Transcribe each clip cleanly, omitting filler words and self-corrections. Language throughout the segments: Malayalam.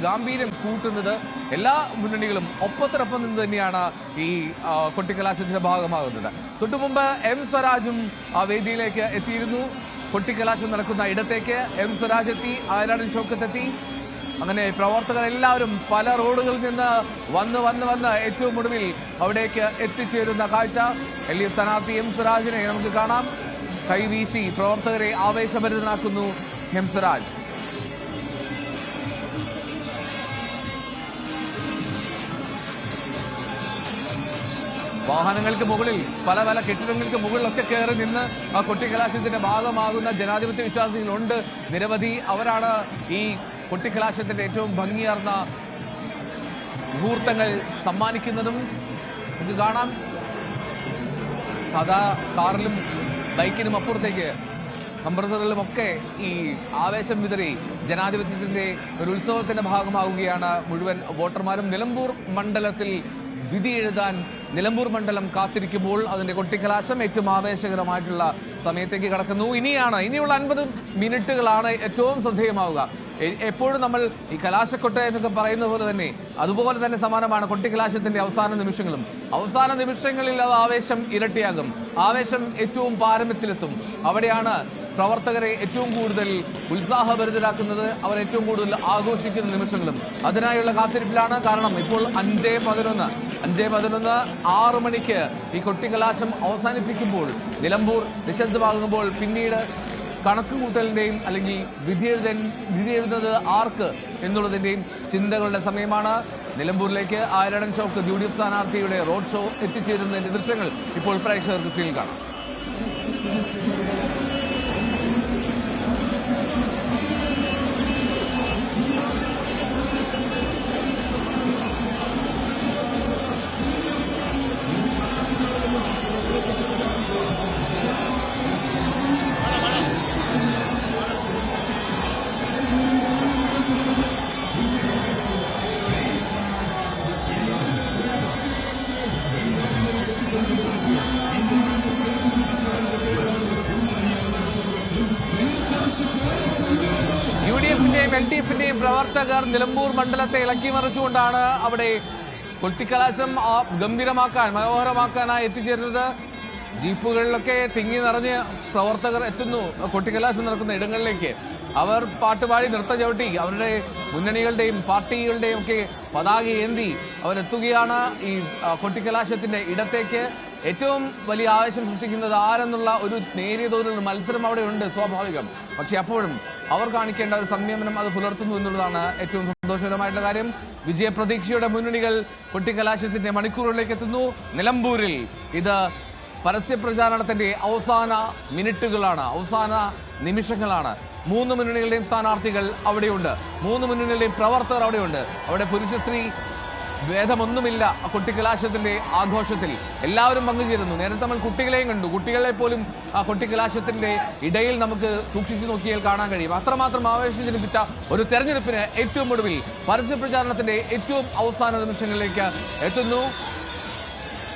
ഗാംഭീര്യം കൂട്ടുന്നത് എല്ലാ മുന്നണികളും ഒപ്പത്തിനൊപ്പം നിന്ന് തന്നെയാണ് ഈ കൊട്ടിക്കലാശത്തിന്റെ ഭാഗമാകുന്നത്. തൊട്ടുമുമ്പ് എം സ്വരാജും ആ വേദിയിലേക്ക് എത്തിയിരുന്നു. കൊട്ടിക്കലാശം നടക്കുന്ന ഇടത്തേക്ക് എം സ്വരാജ് എത്തി, ആയിരാടൻ ഷൗക്കത്ത്. അങ്ങനെ പ്രവർത്തകർ എല്ലാവരും പല റോഡുകളിൽ നിന്ന് വന്ന് ഏറ്റവും ഒടുവിൽ അവിടേക്ക് എത്തിച്ചേരുന്ന കാഴ്ച. LDF സ്ഥാനാർത്ഥി എം സ്വരാജിനെ നമുക്ക് കാണാം. കൈവീശി പ്രവർത്തകരെ ആവേശഭരിതനാക്കുന്നു എം സ്വരാജ്. വാഹനങ്ങൾക്ക് മുകളിൽ പല കെട്ടിടങ്ങൾക്ക് മുകളിലൊക്കെ കയറി നിന്ന് ആ കൊട്ടിക്കലാശത്തിന്റെ ഭാഗമാകുന്ന ജനാധിപത്യ വിശ്വാസികളുണ്ട് നിരവധി. അവരാണ് ഈ കൊട്ടിക്കലാശത്തിന്റെ ഏറ്റവും ഭംഗിയാർന്ന മുഹൂർത്തങ്ങൾ സമ്മാനിക്കുന്നതും. ഇത് കാണാം, സാധാ കാറിലും ബൈക്കിനും അപ്പുറത്തേക്ക് കംപ്രസറിലുമൊക്കെ ഈ ആവേശം വിതറി ജനാധിപത്യത്തിന്റെ ഒരു ഉത്സവത്തിന്റെ ഭാഗമാവുകയാണ് മുഴുവൻ വോട്ടർമാരും. നിലമ്പൂർ മണ്ഡലത്തിൽ വിധി എഴുതാൻ നിലമ്പൂർ മണ്ഡലം കാത്തിരിക്കുമ്പോൾ അതിന്റെ കൊട്ടിക്കലാശം ഏറ്റവും ആവേശകരമായിട്ടുള്ള സമയത്തേക്ക് കടക്കുന്നു. ഇനിയുള്ള 50 മിനിറ്റുകളാണ് ഏറ്റവും ശ്രദ്ധേയമാവുക. എപ്പോഴും നമ്മൾ ഈ കലാശക്കൊട്ട എന്നൊക്കെ പറയുന്ന പോലെ തന്നെ അതുപോലെ തന്നെ സമാനമാണ് കൊട്ടിക്കലാശത്തിന്റെ അവസാന നിമിഷങ്ങളും. അവസാന നിമിഷങ്ങളിൽ അത് ആവേശം ഇരട്ടിയാകും, ആവേശം ഏറ്റവും പാരമ്യത്തിലെത്തും. അവിടെയാണ് പ്രവർത്തകരെ ഏറ്റവും കൂടുതൽ ഉത്സാഹഭരിതരാക്കുന്നത്, അവർ ഏറ്റവും കൂടുതൽ ആഘോഷിക്കുന്ന നിമിഷങ്ങളും. അതിനായുള്ള കാത്തിരിപ്പിലാണ്. കാരണം ഇപ്പോൾ 5:11 6 മണിക്ക് ഈ കൊട്ടിക്കലാശം അവസാനിപ്പിക്കുമ്പോൾ നിലമ്പൂർ നിശബ്ദമാകുമ്പോൾ പിന്നീട് കണക്കുകൂട്ടലിന്റെയും അല്ലെങ്കിൽ വിധി എഴുതുന്നത് ആർക്ക് എന്നുള്ളതിന്റെയും ചിന്തകളുടെ സമയമാണ്. നിലമ്പൂരിലേക്ക് ആയിരാടൻ ഷൗക്കത്ത് UDF സ്ഥാനാർത്ഥിയുടെ റോഡ് ഷോ എത്തിച്ചേരുന്നതിന്റെ ദൃശ്യങ്ങൾ ഇപ്പോൾ പ്രേക്ഷകർക്ക് സ്ക്രീനിൽ കാണാം. UDF-ന്റെയും LDF-ന്റെയും പ്രവർത്തകർ നിലമ്പൂർ മണ്ഡലത്തെ ഇളക്കി മറിച്ചുകൊണ്ടാണ് അവിടെ കൊട്ടിക്കലാശം ഗംഭീരമാക്കാൻ മനോഹരമാക്കാനായി എത്തിച്ചേരുന്നത്. ജീപ്പുകളിലൊക്കെ തിങ്ങി നിറഞ്ഞ് പ്രവർത്തകർ എത്തുന്നു കൊട്ടിക്കലാശം നടക്കുന്ന ഇടങ്ങളിലേക്ക്. അവർ പാട്ടുപാടി നൃത്തം ചവിട്ടി അവരുടെ മുന്നണികളുടെയും പാർട്ടികളുടെയും ഒക്കെ പതാക ഏന്തി അവരെത്തുകയാണ് ഈ കൊട്ടിക്കലാശത്തിന്റെ ഇടത്തേക്ക്. ഏറ്റവും വലിയ ആവേശം സൃഷ്ടിക്കുന്നത് ആരെന്നുള്ള ഒരു നേരിയ തോതിലുള്ള മത്സരം അവിടെ ഉണ്ട്, സ്വാഭാവികം. പക്ഷെ അപ്പോഴും അവർ കാണിക്കേണ്ട ഒരു സംയമനം അത് പുലർത്തുന്നു എന്നുള്ളതാണ് ഏറ്റവും സന്തോഷകരമായിട്ടുള്ള കാര്യം. വിജയപ്രതീക്ഷയുടെ മുന്നണികൾ കൊട്ടിക്കലാശത്തിന്റെ മണിക്കൂറുകളിലേക്ക് എത്തുന്നു. നിലമ്പൂരിൽ ഇത് പരസ്യപ്രചാരണത്തിന്റെ അവസാന മിനിറ്റുകളാണ്, അവസാന നിമിഷങ്ങളാണ്. 3 മുന്നണികളുടെയും സ്ഥാനാർത്ഥികൾ അവിടെയുണ്ട്, 3 മുന്നണികളുടെയും പ്രവർത്തകർ അവിടെയുണ്ട്. അവിടെ പുരുഷ സ്ത്രീ ഭേദമൊന്നുമില്ല. കൊട്ടിക്കലാശത്തിന്റെ ആഘോഷത്തിൽ എല്ലാവരും പങ്കുചേരുന്നു. നേരത്തെ നമ്മൾ കുട്ടികളെയും കണ്ടു, കുട്ടികളെ പോലും ആ കൊട്ടിക്കലാശത്തിന്റെ ഇടയിൽ നമുക്ക് സൂക്ഷിച്ചു നോക്കിയാൽ കാണാൻ കഴിയും. അത്രമാത്രം ആവേശം ജനിപ്പിച്ച ഒരു തെരഞ്ഞെടുപ്പിന് ഏറ്റവും ഒടുവിൽ പരസ്യപ്രചാരണത്തിന്റെ ഏറ്റവും അവസാന നിമിഷങ്ങളിലേക്ക് എത്തുന്നു.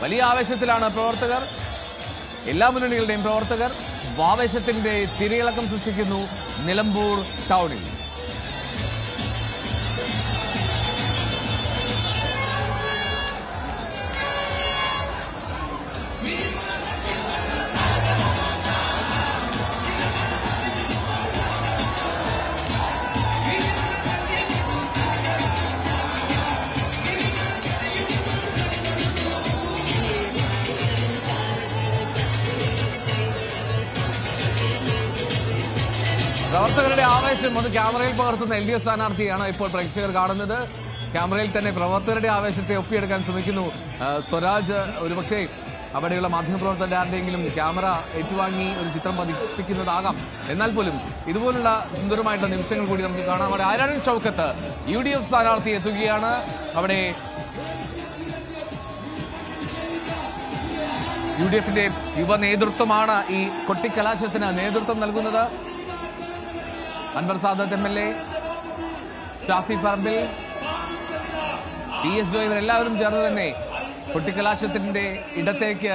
വലിയ ആവേശത്തിലാണ് പ്രവർത്തകർ, എല്ലാ മുന്നണികളുടെയും പ്രവർത്തകർ. ആവേശത്തിന്റെ തിരയിളക്കം സൃഷ്ടിക്കുന്നു നിലമ്പൂർ ടൗണിൽ. പ്രവർത്തകരുടെ ആവേശം അത് ക്യാമറയിൽ പകർത്തുന്ന LDF സ്ഥാനാർത്ഥിയാണ് ഇപ്പോൾ പ്രേക്ഷകർ കാണുന്നത്. ക്യാമറയിൽ തന്നെ പ്രവർത്തകരുടെ ആവേശത്തെ ഒപ്പിയെടുക്കാൻ ശ്രമിക്കുന്നു സ്വരാജ്. ഒരുപക്ഷെ അവിടെയുള്ള മാധ്യമപ്രവർത്തകരുടെ ആരുടെയെങ്കിലും ക്യാമറ ഏറ്റുവാങ്ങി ഒരു ചിത്രം പതിപ്പിക്കുന്നതാകാം. എന്നാൽ പോലും ഇതുപോലുള്ള സുന്ദരമായിട്ടുള്ള നിമിഷങ്ങൾ കൂടി നമുക്ക് കാണാം. അവിടെ ആയിരാടൻ ഷൗക്കത്ത് UDF സ്ഥാനാർത്ഥി എത്തുകയാണ്. അവിടെ UDF-ന്റെ യുവ നേതൃത്വമാണ് ഈ കൊട്ടിക്കലാശത്തിന് നേതൃത്വം നൽകുന്നത്. അൻവർ സാദത്ത് MLA, ഷാഫി പറമ്പിൽ, PS ജോയ് ഇവരെല്ലാവരും ചേർന്ന് തന്നെ കൊട്ടിക്കലാശത്തിന്റെ ഇടത്തേക്ക്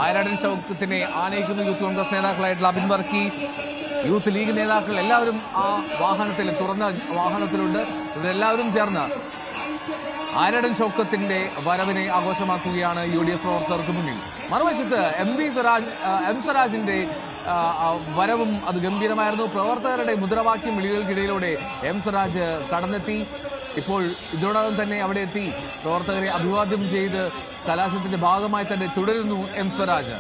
ആയിരാടൻ ഷൗക്കത്തിനെ ആനയിക്കുന്നു. യൂത്ത് കോൺഗ്രസ് നേതാക്കളായിട്ടുള്ള അബിൻ വർക്കി, യൂത്ത് ലീഗ് നേതാക്കൾ എല്ലാവരും ആ വാഹനത്തിൽ, തുറന്ന വാഹനത്തിലുണ്ട്. ഇവരെല്ലാവരും ചേർന്ന് ആരടൻ ഷൗക്കത്തിന്റെ വരവിനെ ആഘോഷമാക്കുകയാണ് UDF പ്രവർത്തകർക്ക് മുന്നിൽ. മറുവശത്ത് എം സ്വരാജിന്റെ വരവും അത് ഗംഭീരമായിരുന്നു. പ്രവർത്തകരുടെ മുദ്രാവാക്യം വിളികൾക്കിടയിലൂടെ എം സ്വരാജ് കടന്നെത്തി. ഇപ്പോൾ ഇതിനോടകം തന്നെ അവിടെ എത്തി പ്രവർത്തകരെ അഭിവാദ്യം ചെയ്ത് കലാശത്തിന്റെ ഭാഗമായി തന്നെ തുടരുന്നു എം സ്വരാജ്.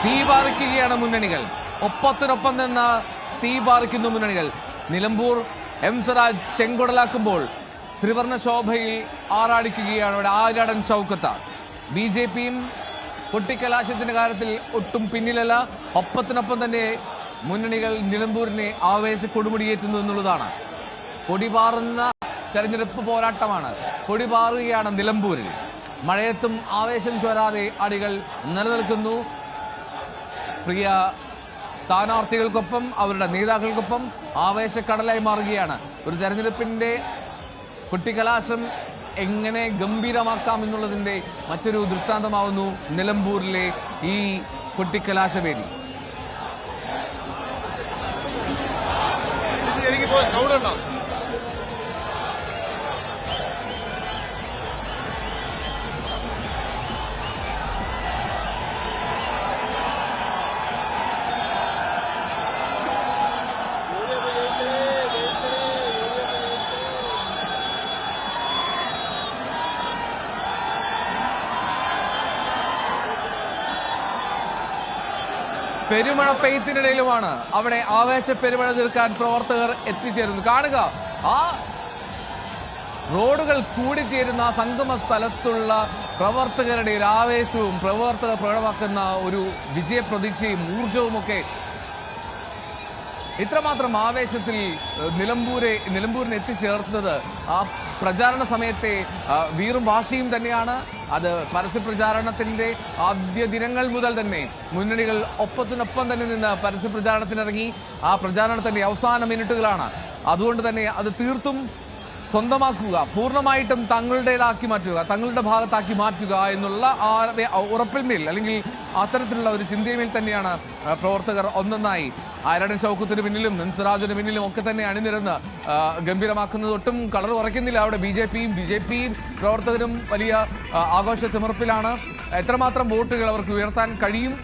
തീ പാറിക്കുകയാണ് മുന്നണികൾ. ഒപ്പത്തിനൊപ്പം നിന്ന് തീ പാറിക്കുന്നു മുന്നണികൾ. നിലമ്പൂർ എം സ്വരാജ് ചെങ്കൊടലാക്കുമ്പോൾ ത്രിവർണ്ണ ശോഭയിൽ ആറാടിക്കുകയാണ് ഇവിടെ ആര്യാടൻ ഷൗക്കത്ത്. BJPയും കൊട്ടിക്കലാശത്തിന്റെ കാര്യത്തിൽ ഒട്ടും പിന്നിലല്ല. ഒപ്പത്തിനൊപ്പം തന്നെ മുന്നണികൾ നിലമ്പൂരിനെ ആവേശ കൊടുമുടിയേറ്റുന്നു എന്നുള്ളതാണ്. കൊടിപാറുന്ന തെരഞ്ഞെടുപ്പ് പോരാട്ടമാണ്. കൊടിപാറുകയാണ് നിലമ്പൂരിൽ. മഴയത്തും ആവേശം ചോരാതെ അടികൾ നിലനിൽക്കുന്നു. പ്രിയ സ്ഥാനാർത്ഥികൾക്കൊപ്പം അവരുടെ നേതാക്കൾക്കൊപ്പം ആവേശക്കടലായി മാറുകയാണ്. ഒരു തെരഞ്ഞെടുപ്പിന്റെ കൊട്ടിക്കലാശം എങ്ങനെ ഗംഭീരമാക്കാം എന്നുള്ളതിന്റെ മറ്റൊരു ദൃഷ്ടാന്തമാവുന്നു നിലമ്പൂരിലെ ഈ കൊട്ടിക്കലാശവേദി. പെരുമഴ പെയ്ത്തിനിടയിലുമാണ് അവിടെ ആവേശ പെരുമഴ തീർക്കാൻ പ്രവർത്തകർ എത്തിച്ചേരുന്നത്. കാണുക, ആ റോഡുകൾ കൂടിച്ചേരുന്ന സംഗമ സ്ഥലത്തുള്ള പ്രവർത്തകരുടെ ഒരു ആവേശവും പ്രവർത്തകർ പ്രകടമാക്കുന്ന ഒരു വിജയപ്രതീക്ഷയും ഊർജവുമൊക്കെ ഇത്രമാത്രം ആവേശത്തിൽ നിലമ്പൂരിനെ എത്തിച്ചേർത്തത് ആ പ്രചാരണ സമയത്തെ വീറും വാശിയും തന്നെയാണ്. അത് പരസ്യപ്രചാരണത്തിന്റെ ആദ്യ ദിനങ്ങൾ മുതൽ തന്നെ മുന്നണികൾ ഒപ്പത്തിനൊപ്പം തന്നെ നിന്ന് പരസ്യപ്രചാരണത്തിനിറങ്ങി. ആ പ്രചാരണത്തിന്റെ അവസാന മിനിറ്റുകളാണ്. അതുകൊണ്ട് തന്നെ അത് തീർത്തും സ്വന്തമാക്കുക, പൂർണ്ണമായിട്ടും തങ്ങളുടേതാക്കി മാറ്റുക, തങ്ങളുടെ ഭാഗത്താക്കി മാറ്റുക എന്നുള്ള ആ ഉറപ്പിന്മേൽ അല്ലെങ്കിൽ അത്തരത്തിലുള്ള ഒരു ചിന്തയിൽ തന്നെയാണ് പ്രവർത്തകർ ഒന്നൊന്നായി ആര്യാടൻ ഷൗക്കത്തിന് പിന്നിലും എം സ്വരാജിന് പിന്നിലും ഒക്കെ തന്നെ അണിനിരന്ന് ഗംഭീരമാക്കുന്നത്. ഒട്ടും കളർ കുറയ്ക്കുന്നില്ല. അവിടെ BJP പ്രവർത്തകരും വലിയ ആഘോഷ തിമിർപ്പിലാണ്. എത്രമാത്രം വോട്ടുകൾ അവർക്ക് ഉയർത്താൻ കഴിയും,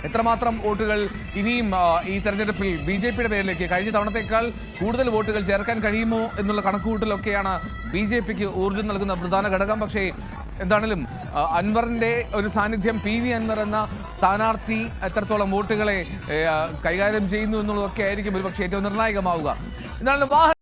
എത്രമാത്രം വോട്ടുകൾ ഇനിയും ഈ തെരഞ്ഞെടുപ്പിൽ BJPയുടെ പേരിലേക്ക് കഴിഞ്ഞ തവണത്തേക്കാൾ കൂടുതൽ വോട്ടുകൾ ചേർക്കാൻ കഴിയുമോ എന്നുള്ള കണക്കുകൂട്ടലൊക്കെയാണ് BJPക്ക് ഊർജ്ജം നൽകുന്ന പ്രധാന ഘടകം. പക്ഷേ എന്താണെങ്കിലും അൻവറിന്റെ ഒരു സാന്നിധ്യം, PV അൻവർ എന്ന സ്ഥാനാർത്ഥി എത്രത്തോളം വോട്ടുകളെ കൈകാര്യം ചെയ്യുന്നു എന്നുള്ളതൊക്കെ ആയിരിക്കും ഒരുപക്ഷെ ഏറ്റവും നിർണായകമാവുക. എന്നാലും